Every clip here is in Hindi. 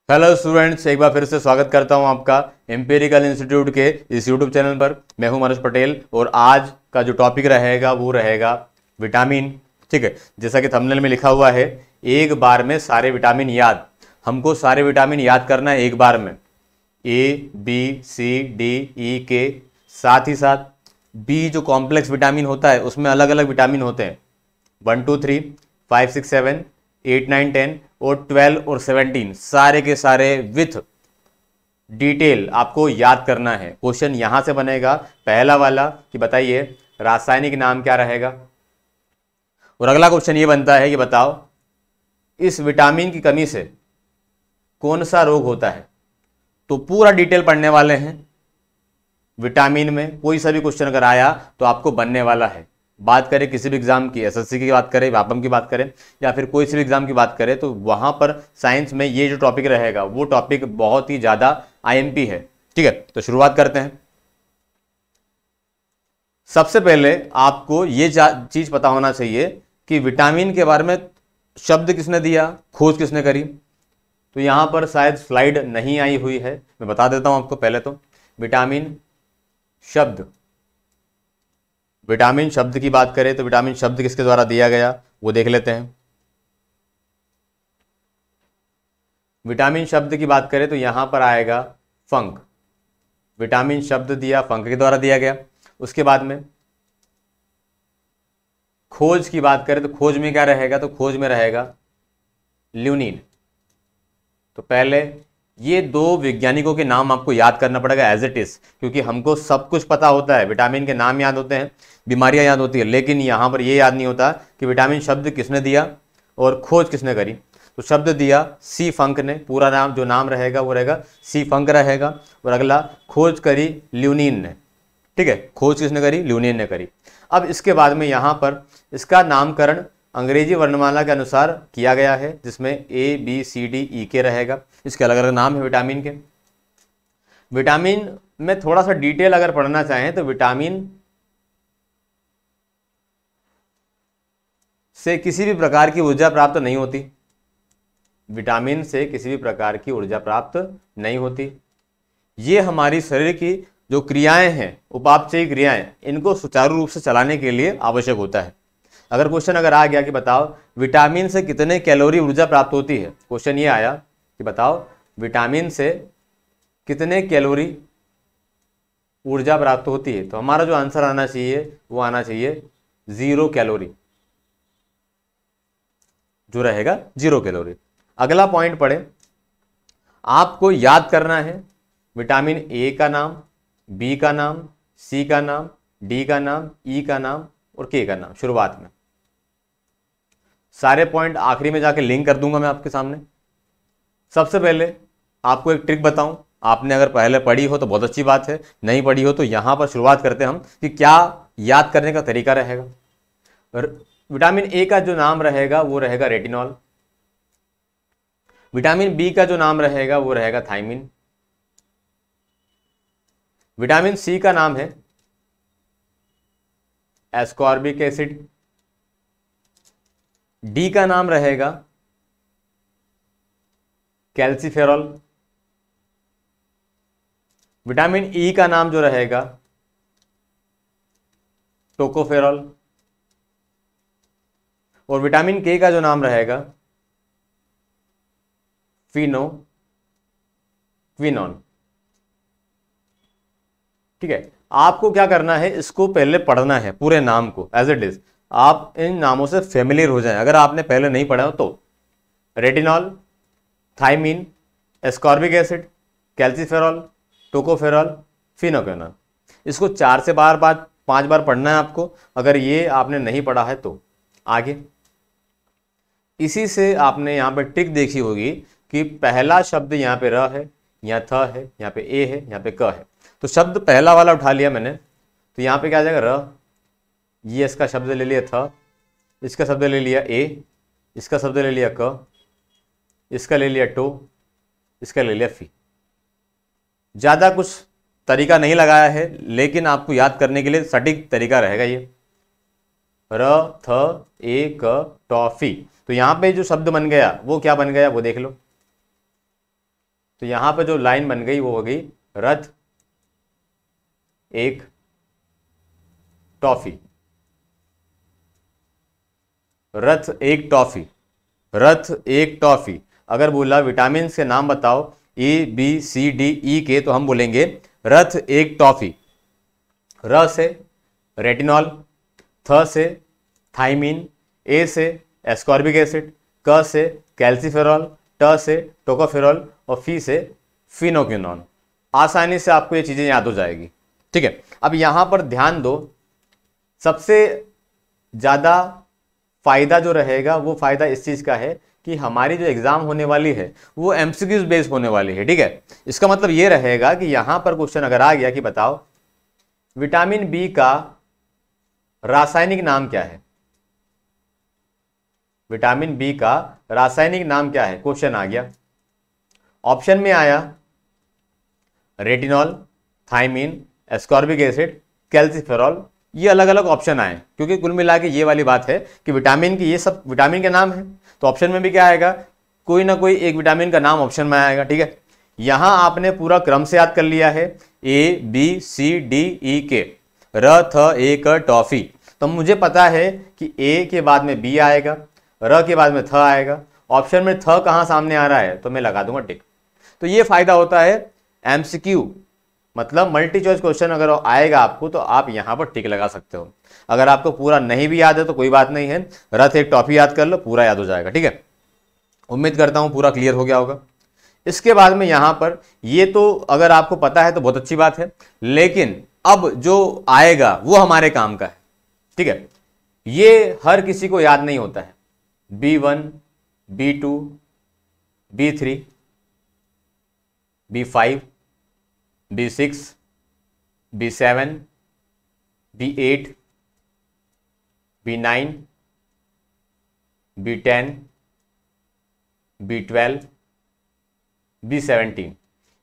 हेलो स्टूडेंट्स, एक बार फिर से स्वागत करता हूं आपका एम्पिरिकल इंस्टीट्यूट के इस यूट्यूब चैनल पर। मैं हूं मनोज पटेल और आज का जो टॉपिक रहेगा वो रहेगा विटामिन। ठीक है, जैसा कि थंबनेल में लिखा हुआ है, एक बार में सारे विटामिन याद। हमको सारे विटामिन याद करना है एक बार में, A B C D E के। साथ ही साथ बी जो कॉम्प्लेक्स विटामिन होता है उसमें अलग अलग विटामिन होते हैं, 1 2 3 5 6 7 8 9 10 और 12 और 17 सारे के सारे विथ डिटेल आपको याद करना है। क्वेश्चन यहां से बनेगा पहला वाला कि बताइए रासायनिक नाम क्या रहेगा, और अगला क्वेश्चन ये बनता है कि बताओ इस विटामिन की कमी से कौन सा रोग होता है। तो पूरा डिटेल पढ़ने वाले हैं। विटामिन में कोई सा भी क्वेश्चन अगर आया तो आपको बनने वाला है। बात करें किसी भी एग्जाम की, एसएससी की बात करें, व्यापम की बात करें, या फिर कोई सी भी एग्जाम की बात करें, तो वहां पर साइंस में ये जो टॉपिक रहेगा वो टॉपिक बहुत ही ज्यादा आईएमपी है। ठीक है, तो शुरुआत करते हैं। सबसे पहले आपको ये चीज पता होना चाहिए कि विटामिन के बारे में शब्द किसने दिया, खोज किसने करी। तो यहां पर शायद स्लाइड नहीं आई हुई है, मैं बता देता हूं आपको। पहले तो विटामिन शब्द की बात करें तो विटामिन शब्द किसके द्वारा दिया गया वो देख लेते हैं। विटामिन शब्द की बात करें तो यहां पर आएगा फंक। विटामिन शब्द दिया फंक के द्वारा दिया गया। उसके बाद में खोज की बात करें तो खोज में क्या रहेगा, तो खोज में रहेगा ल्यूनिन। तो पहले ये दो वैज्ञानिकों के नाम आपको याद करना पड़ेगा एज इट इज, क्योंकि हमको सब कुछ पता होता है, विटामिन के नाम याद होते हैं, बीमारियां याद होती है, लेकिन यहां पर ये याद नहीं होता कि विटामिन शब्द किसने दिया और खोज किसने करी। तो शब्द दिया सी फंक ने, पूरा नाम जो नाम रहेगा वो रहेगा सी फंक रहेगा, और अगला खोज करी ल्यूनिन ने। ठीक है, खोज किसने करी, ल्यूनिन ने करी। अब इसके बाद में यहां पर इसका नामकरण अंग्रेजी वर्णमाला के अनुसार किया गया है, जिसमें A B C D E के रहेगा। इसके अलग अलग नाम है विटामिन के। विटामिन में थोड़ा सा डिटेल अगर पढ़ना चाहें तो विटामिन से किसी भी प्रकार की ऊर्जा प्राप्त नहीं होती। विटामिन से किसी भी प्रकार की ऊर्जा प्राप्त नहीं होती। ये हमारी शरीर की जो क्रियाएं हैं, उपापचयी क्रियाएं, इनको सुचारू रूप से चलाने के लिए आवश्यक होता है। अगर क्वेश्चन अगर आ गया कि बताओ विटामिन से कितने कैलोरी ऊर्जा प्राप्त होती है, क्वेश्चन ये आया कि बताओ विटामिन से कितने कैलोरी ऊर्जा प्राप्त होती है, तो हमारा जो आंसर आना चाहिए वो आना चाहिए 0 कैलोरी, जो रहेगा 0 कैलोरी। अगला पॉइंट पढ़े, आपको याद करना है विटामिन ए का नाम, बी का नाम, सी का नाम, डी का नाम, ई का नाम और के का नाम। शुरुआत में सारे पॉइंट आखिरी में जाके लिंक कर दूंगा मैं आपके सामने। सबसे पहले आपको एक ट्रिक बताऊं, आपने अगर पहले पढ़ी हो तो बहुत अच्छी बात है, नहीं पढ़ी हो तो यहां पर शुरुआत करते हैं हम कि क्या याद करने का तरीका रहेगा। विटामिन ए का जो नाम रहेगा वो रहेगा रेटिनॉल। विटामिन बी का जो नाम रहेगा वो रहेगा थायमिन। विटामिन सी का नाम है एस्कॉर्बिक एसिड। डी का नाम रहेगा कैल्सीफेरॉल। विटामिन ई का नाम जो रहेगा टोकोफेरॉल। और विटामिन के का जो नाम रहेगा क्विनोन। ठीक है, आपको क्या करना है, इसको पहले पढ़ना है पूरे नाम को एज इट इज। आप इन नामों से फेमिलियर हो जाएं अगर आपने पहले नहीं पढ़ा हो तो। Retinol, thiamine, ascorbic acid, calciferol, tocopherol, phylloquinone. इसको 4 से 5 बार पढ़ना है आपको, अगर ये आपने नहीं पढ़ा है तो। आगे इसी से आपने यहाँ पे टिक देखी होगी कि पहला शब्द यहाँ पे र है, यहाँ थ है, यहाँ पे ए है, यहाँ पे क है। तो शब्द पहला वाला उठा लिया मैंने, तो यहाँ पे क्या आ जाएगा र, ये इसका शब्द ले लिया था, इसका शब्द ले लिया ए, इसका शब्द ले लिया क, इसका ले लिया टो, इसका ले लिया फी। ज़्यादा कुछ तरीका नहीं लगाया है, लेकिन आपको याद करने के लिए सटीक तरीका रहेगा ये। र थ ए क टॉफी। तो यहाँ पे जो शब्द बन गया वो क्या बन गया वो देख लो। तो यहां पर जो लाइन बन गई वो हो गई रथ एक टॉफी, रथ एक टॉफी, रथ एक टॉफी। अगर बोला विटामिन के नाम बताओ ABCDE के, तो हम बोलेंगे रथ एक टॉफी। र से रेटिनॉल, थ से थाइमीन, ए से एस्कॉर्बिक एसिड, क से कैल्सीफेरॉल, ट से टोकोफेरॉल और फी से फिनोक्विनोन। आसानी से आपको ये चीजें याद हो जाएगी। ठीक है, अब यहां पर ध्यान दो, सबसे ज्यादा फायदा जो रहेगा वो फायदा इस चीज का है कि हमारी जो एग्जाम होने वाली है वो एमसीक्यूज बेस्ड होने वाली है। ठीक है, इसका मतलब ये रहेगा कि यहां पर क्वेश्चन अगर आ गया कि बताओ विटामिन बी का रासायनिक नाम क्या है, विटामिन बी का रासायनिक नाम क्या है, क्वेश्चन आ गया। ऑप्शन में आया retinol, thiamine, ascorbic acid, calciferol, ये अलग अलग ऑप्शन आए, क्योंकि कुल मिला के ये वाली बात है कि विटामिन की ये सब विटामिन के नाम है, तो ऑप्शन में भी क्या आएगा, कोई ना कोई एक विटामिन का नाम ऑप्शन में आएगा। ठीक है, यहां आपने पूरा क्रम से याद कर लिया है ABCDE के, र थ ए क टॉफी। तो मुझे पता है कि ए के बाद में बी आएगा, र के बाद में थ आएगा, ऑप्शन में थ कहां सामने आ रहा है तो मैं लगा दूंगा टिक। तो ये फायदा होता है एमसीक्यू, मतलब मल्टी चॉइस क्वेश्चन अगर आएगा आपको तो आप यहां पर टिक लगा सकते हो। अगर आपको पूरा नहीं भी याद है तो कोई बात नहीं है, रथ एक टॉफी याद कर लो, पूरा याद हो जाएगा। ठीक है, उम्मीद करता हूं पूरा क्लियर हो गया होगा। इसके बाद में यहां पर ये तो अगर आपको पता है तो बहुत अच्छी बात है, लेकिन अब जो आएगा वो हमारे काम का है। ठीक है, ये हर किसी को याद नहीं होता है। B1, B2, B3, B5, B6, B7, B8, B9, B10, B12, B17,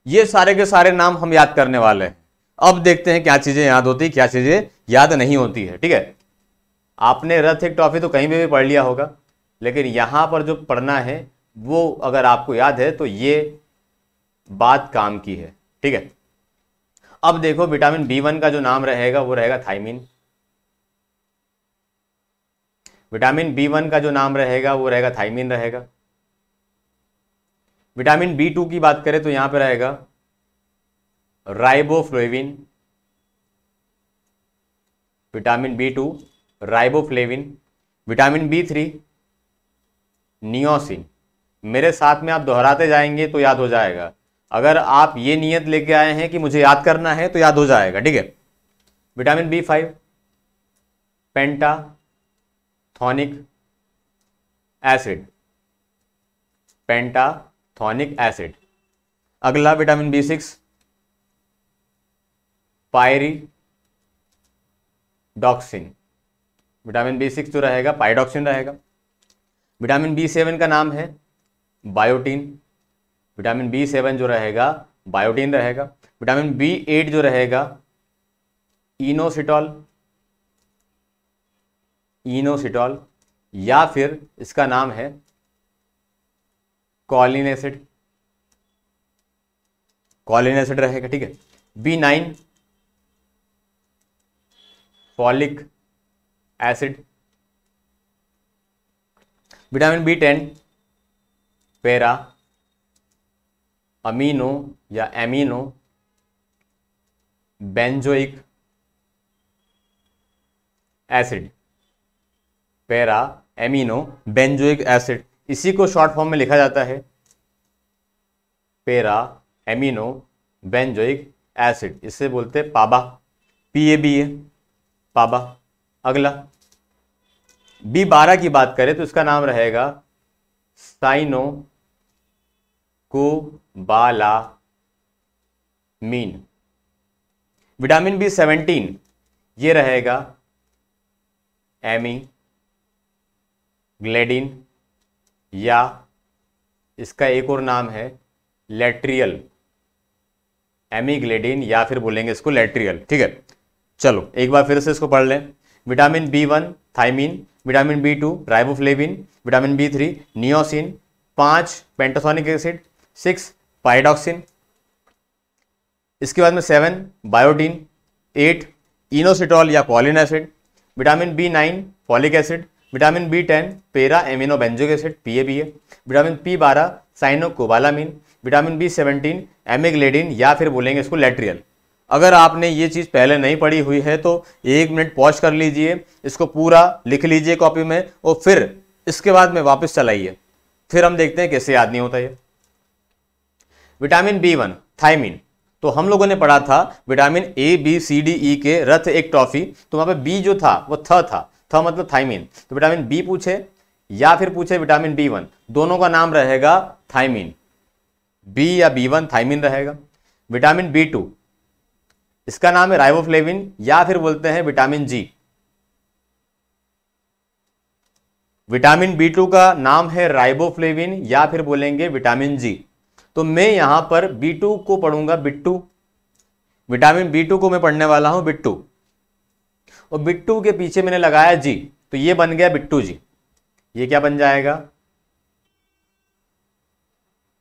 ये सारे के सारे नाम हम याद करने वाले हैं। अब देखते हैं क्या चीजें याद होती, क्या चीजें याद नहीं होती है। ठीक है, आपने रथ एक टॉफी तो कहीं भी पढ़ लिया होगा, लेकिन यहां पर जो पढ़ना है वो अगर आपको याद है तो ये बात काम की है। ठीक है, अब देखो विटामिन B1 का जो नाम रहेगा वो रहेगा थाइमीन, विटामिन B1 का जो नाम रहेगा वो रहेगा थाइमीन रहेगा। विटामिन B2 की बात करें तो यहां पे रहेगा riboflavin, vitamin B2 riboflavin. Vitamin B3 नियोसिन। मेरे साथ में आप दोहराते जाएंगे तो याद हो जाएगा, अगर आप ये नियत लेके आए हैं कि मुझे याद करना है तो याद हो जाएगा। ठीक है, विटामिन B5 पेंटाथॉनिक एसिड, पेंटाथॉनिक एसिड। अगला vitamin B6 pyridoxine, vitamin B6 जो रहेगा पायरिडॉक्सिन रहेगा। विटामिन B7 का नाम है बायोटीन, विटामिन B7 जो रहेगा बायोटीन रहेगा। विटामिन B8 जो रहेगा इनोसिटॉल, इनोसिटॉल, या फिर इसका नाम है कॉलिन एसिड, कॉलिन एसिड रहेगा। ठीक है, B9 folic acid. Vitamin B10 para amino या amino benzoic acid, para amino benzoic acid, इसी को शॉर्ट फॉर्म में लिखा जाता है पैरा एमिनो बेंजोइक एसिड, इससे बोलते हैं पाबा, PABA, पाबा। अगला B12 की बात करें तो इसका नाम रहेगा साइनोकोबालामीन। विटामिन B17 ये रहेगा एमीग्लेडिन, या इसका एक और नाम है लेट्रियल, एमीग्लेडिन या फिर बोलेंगे इसको लेट्रियल। ठीक है, चलो एक बार फिर से इसको पढ़ लें। Vitamin B1 thiamine, vitamin B2 riboflavin, vitamin B3 niacin, 5 pantothenic acid, 6 pyridoxine. इसके बाद में 7 बायोटीन, 8 इनोसिटॉल या choline acid, vitamin B9 folic acid, vitamin B10 para amino benzoic acid PABA, vitamin P12 cyanocobalamin, vitamin B17 amygdalin या फिर बोलेंगे इसको लेट्रियल। अगर आपने ये चीज़ पहले नहीं पढ़ी हुई है तो 1 मिनट पॉज कर लीजिए, इसको पूरा लिख लीजिए कॉपी में और फिर इसके बाद में वापस चलाइए, फिर हम देखते हैं कैसे याद नहीं होता ये। विटामिन B1 थायमीन, तो हम लोगों ने पढ़ा था vitamin A B C D E के रथ एक टॉफी, तो वहां पे बी जो था वो था मतलब थायमीन। तो विटामिन बी पूछे या फिर पूछे विटामिन B1, दोनों का नाम रहेगा थायमीन, बी या B1 थायमीन रहेगा। विटामिन B2 इसका नाम है राइबोफ्लेविन या फिर बोलते हैं विटामिन जी। विटामिन B2 का नाम है राइबोफ्लेविन या फिर बोलेंगे विटामिन जी। तो मैं यहां पर B2 को पढ़ूंगा बिट्टू, विटामिन B2 को मैं पढ़ने वाला हूं बिट्टू, और बिट्टू के पीछे मैंने लगाया जी, तो ये बन गया बिट्टू जी। ये क्या बन जाएगा?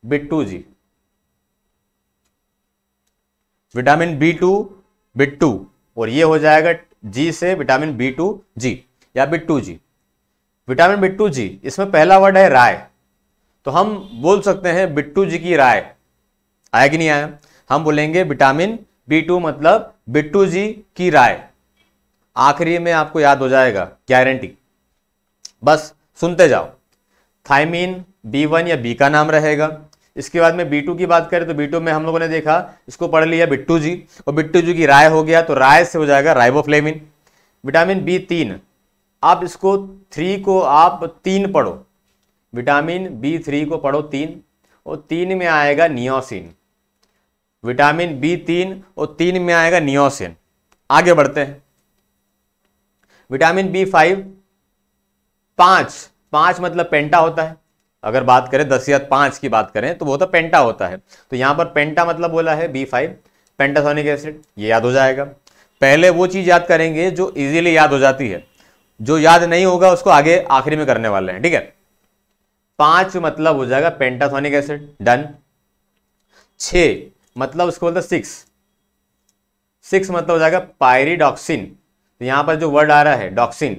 बिट्टू जी। विटामिन B2 बिट्टू, और ये हो जाएगा जी से विटामिन B2 जी या बिट्टू जी। विटामिन बिट्टू जी, इसमें पहला वर्ड है राय, तो हम बोल सकते हैं बिट्टू जी की राय। आया कि नहीं आया? हम बोलेंगे विटामिन B2 मतलब बिट्टू जी की राय। आखिरी में आपको याद हो जाएगा गारंटी, बस सुनते जाओ। थायमीन B1 या बी का नाम रहेगा। इसके बाद में B2 की बात करें तो B2 में हम लोगों ने देखा, इसको पढ़ लिया बिट्टू जी, और बिट्टू जी की राय हो गया तो राय से हो जाएगा राइबोफ्लेविन। विटामिन B3, आप इसको 3 को आप 3 पढ़ो, विटामिन B3 को पढ़ो 3, और 3 में आएगा नियोसिन। विटामिन B3 और 3 में आएगा नियोसिन। आगे बढ़ते हैं। विटामिन B5 5 मतलब पेंटा होता है। अगर बात करें 10 या 5 की बात करें तो वो तो पेंटा होता है, तो यहां पर पेंटा मतलब बोला है B5 पेंटाथोनिक एसिड, ये याद हो जाएगा। पहले वो चीज याद करेंगे जो इजीली याद हो जाती है, जो याद नहीं होगा उसको आगे आखिरी में करने वाले हैं, ठीक है। 5 मतलब हो जाएगा पेंटाथोनिक एसिड, डन। 6 मतलब उसको बोलते हैं 6 मतलब हो जाएगा पायरिडॉक्सिन। तो यहां पर जो वर्ड आ रहा है डॉक्सिन,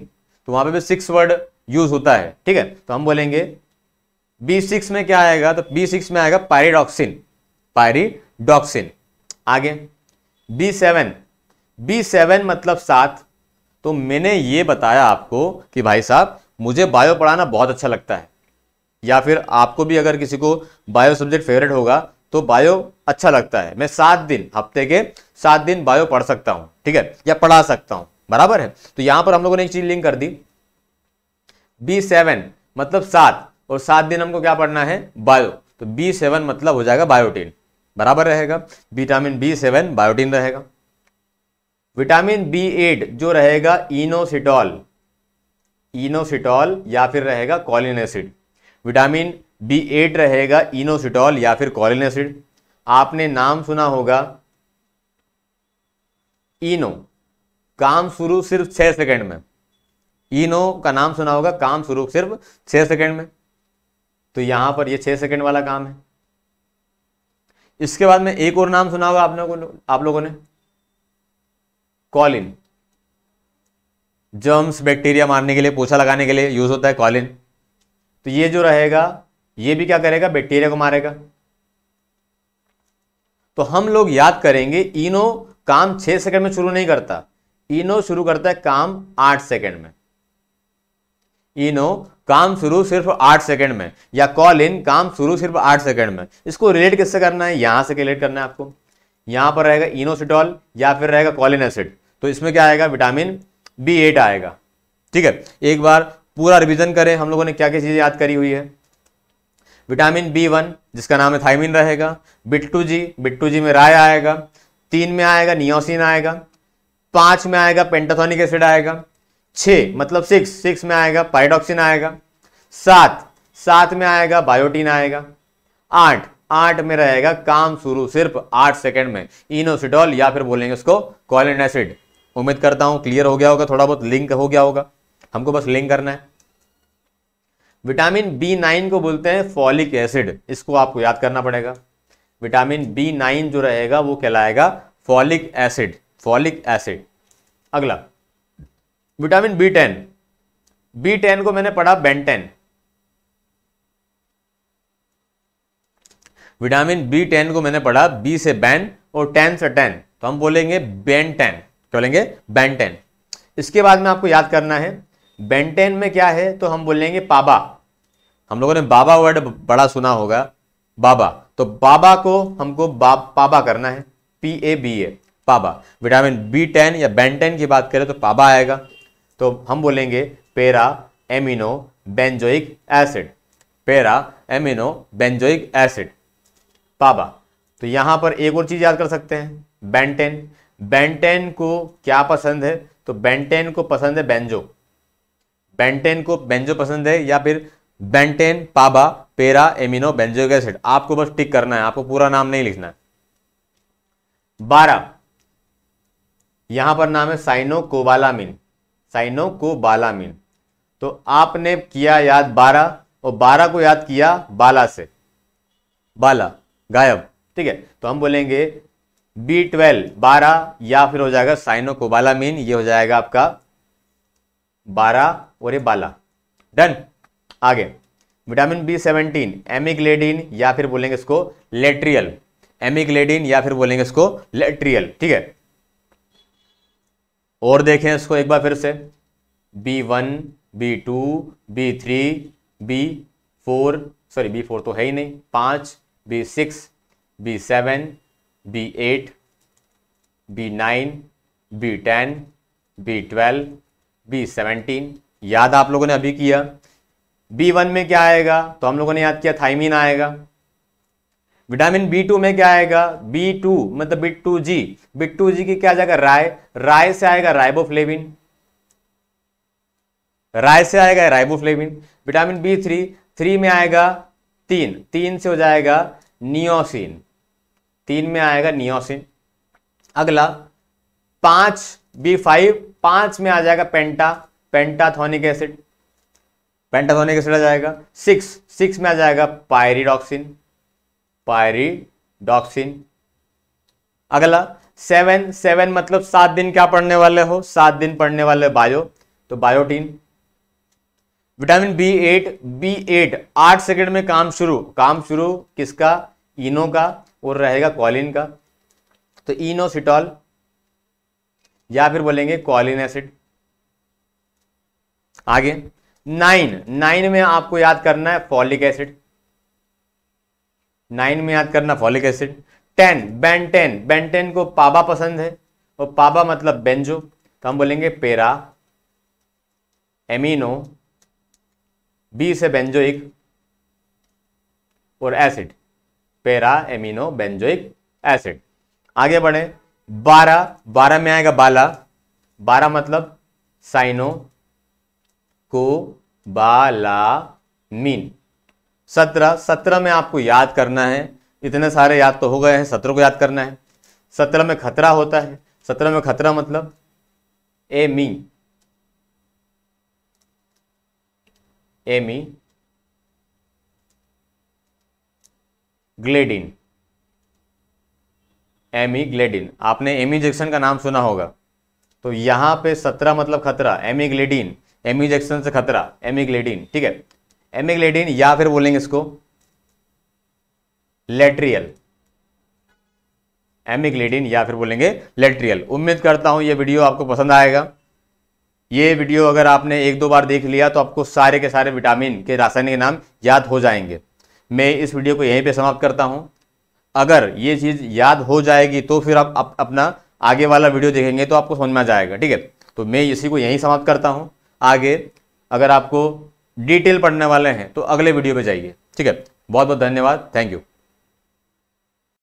तो वहां पे भी 6 वर्ड यूज होता है, ठीक है। तो हम बोलेंगे B6 में क्या आएगा, तो B6 में आएगा पायरिडॉक्सिन। आगे B7 मतलब 7। तो मैंने ये बताया आपको कि भाई साहब मुझे बायो पढ़ाना बहुत अच्छा लगता है, या फिर आपको भी अगर किसी को बायो सब्जेक्ट फेवरेट होगा तो बायो अच्छा लगता है। मैं 7 दिन, हफ्ते के 7 दिन बायो पढ़ सकता हूं, ठीक है, या पढ़ा सकता हूं, बराबर है। तो यहां पर हम लोगों ने एक चीज लिंक कर दी, B7 मतलब 7 और 7 दिन हमको क्या पढ़ना है, बायो, तो B7 मतलब हो जाएगा बायोटीन, बराबर रहेगा। विटामिन B7 बायोटीन रहेगा। विटामिन B8 जो रहेगा इनोसिटॉल या फिर रहेगा कॉलिन एसिड। विटामिन B8 रहेगा इनोसिटॉल या फिर कॉलिन एसिड। आपने नाम सुना होगा इनो, काम शुरू सिर्फ 6 सेकंड में। इनो का नाम सुना होगा, काम शुरू सिर्फ 6 सेकंड में, तो यहां पर ये 6 सेकंड वाला काम है। इसके बाद में एक और नाम सुना होगा आप लोगों ने, कॉलिन। जर्म्स बैक्टीरिया मारने के लिए, पोछा लगाने के लिए यूज होता है कॉलिन। तो ये जो रहेगा ये भी क्या करेगा, बैक्टीरिया को मारेगा। तो हम लोग याद करेंगे इनो काम 6 सेकंड में शुरू नहीं करता, इनो शुरू करता है काम 8 सेकंड में। इनो काम शुरू सिर्फ 8 सेकंड में, या कॉलिन काम शुरू सिर्फ 8 सेकंड में। इसको रिलेट किससे करना है, यहां से रिलेट करना है आपको। यहां पर रहेगा इनोसिटॉल या फिर रहेगा कॉलिन एसिड, तो इसमें क्या आएगा, विटामिन B8 आएगा, ठीक है। एक बार पूरा रिवीजन करें, हम लोगों ने क्या क्या चीजें याद करी हुई है। विटामिन B1 जिसका नाम है थायमीन रहेगा। बिट्टू जी में राय आएगा। 3 में आएगा नियोसिन आएगा। 5 में आएगा पेंटाथोनिक एसिड आएगा। 6 मतलब 6 में आएगा पाइडॉक्सिन आएगा। 7 में आएगा बायोटीन आएगा। 8 में रहेगा काम शुरू सिर्फ 8 सेकंड में, इनोसिटॉल या फिर बोलेंगे उसको कॉलिन एसिड। उम्मीद करता हूं क्लियर हो गया होगा, थोड़ा बहुत लिंक हो गया होगा, हमको बस लिंक करना है। विटामिन B9 को बोलते हैं फॉलिक एसिड, इसको आपको याद करना पड़ेगा। विटामिन B9 जो रहेगा वो कहलाएगा फॉलिक एसिड, फॉलिक एसिड। अगला विटामिन B10, B10 को मैंने पढ़ा बेंटेन, विटामिन B10 को मैंने पढ़ा B से बैन और 10 से 10, तो हम बोलेंगे बेंटेन, क्या बोलेंगे बेंटेन। इसके बाद में आपको याद करना है बेंटेन में क्या है, तो हम बोलेंगे पाबा। हम लोगों ने बाबा वर्ड बड़ा सुना होगा, बाबा, तो बाबा को हमको पाबा करना है, PABA, पाबा। विटामिन B10 या बेंटेन की बात करें तो पाबा आएगा, तो हम बोलेंगे para amino benzoic acid, para amino benzoic acid, PABA. तो यहां पर एक और चीज याद कर सकते हैं, बेंटेन, बेंटेन को क्या पसंद है, तो बेंटेन को पसंद है बेंजो, बेंटेन को बेंजो पसंद है, या फिर B ten PABA para amino benzoic acid. आपको बस टिक करना है, आपको पूरा नाम नहीं लिखना है। 12 यहां पर नाम है साइनोकोबालामिन, साइनोकोबालामिन। तो आपने किया याद 12 और 12 को याद किया बाला से, बाला गायब, ठीक है। तो हम बोलेंगे B12 12 या फिर हो जाएगा साइनोकोबालामिन, ये हो जाएगा आपका 12 और ये बाला, डन। आगे विटामिन B17 एमिग्लेडिन या फिर बोलेंगे इसको लेट्रियल, एमिग्लेडिन या फिर बोलेंगे इसको लेट्रियल, ठीक है। और देखें इसको एक बार फिर से, B1 B2 B3 B4, sorry B4 तो है ही नहीं, 5 B6 B7 B8 B9 B10 B12 B17, याद आप लोगों ने अभी किया। B1 में क्या आएगा, तो हम लोगों ने याद किया थाइमिन आएगा। विटामिन B2 में क्या आएगा, B2 मतलब B2G, B2G की क्या जाएगा राय, राय से आएगा राइबोफ्लेविन, राय से आएगा राइबोफ्लेविन। विटामिन B3 3 में आएगा 3 से हो जाएगा नियोसिन, 3 में आएगा नियोसिन। अगला 5 B5 5 में आ जाएगा पेंटाथोनिक एसिड, पेंटाथोनिक एसिड आ जाएगा। 6 में आ जाएगा पायरिडॉक्सिन, पायरिडॉक्सिन। अगला 7 मतलब 7 दिन क्या पढ़ने वाले हो, 7 दिन पढ़ने वाले बायो, तो बायोटीन। विटामिन B8 8 सेकंड में काम शुरू किसका, इनो का, और रहेगा कॉलिन का, तो इनोसिटॉल या फिर बोलेंगे कॉलिन एसिड। आगे 9 में आपको याद करना है फॉलिक एसिड, 9 में याद करना फॉलिक एसिड। 10 बेंटेन को पाबा पसंद है, और पाबा मतलब बेंजो, तो हम बोलेंगे पैरा एमिनो, बी से बेंजोइक और acid, para amino benzoic acid. आगे बढ़े 12 में आएगा बाला, 12 मतलब साइनो को बालामीन। 17 में आपको याद करना है, इतने सारे याद तो हो गए हैं, 17 को याद करना है। 17 में खतरा होता है, 17 में खतरा मतलब एमी ग्लेडिन, एमिग्लेडिन। आपने एमिजेक्शन का नाम सुना होगा, तो यहां पे 17 मतलब खतरा, एमिग्लेडिन, एमिजेक्शन से खतरा, एमिग्लेडिन, ठीक है। एमिग्लेडिन या फिर बोलेंगे इसको लेट्रियल, एमिग्लेडिन या फिर बोलेंगे लेट्रियल। उम्मीद करता हूं ये वीडियो आपको पसंद आएगा। ये वीडियो अगर आपने 1-2 बार देख लिया तो आपको सारे के सारे विटामिन के रासायनिक नाम याद हो जाएंगे। मैं इस वीडियो को यहीं पे समाप्त करता हूं। अगर ये चीज़ याद हो जाएगी तो फिर आप अपना आगे वाला वीडियो देखेंगे तो आपको समझ में आ जाएगा, ठीक है। तो मैं इसी को यहीं समाप्त करता हूं। आगे अगर आपको डिटेल पढ़ने वाले हैं तो अगले वीडियो पे जाइए, ठीक है। बहुत बहुत धन्यवाद, थैंक यू।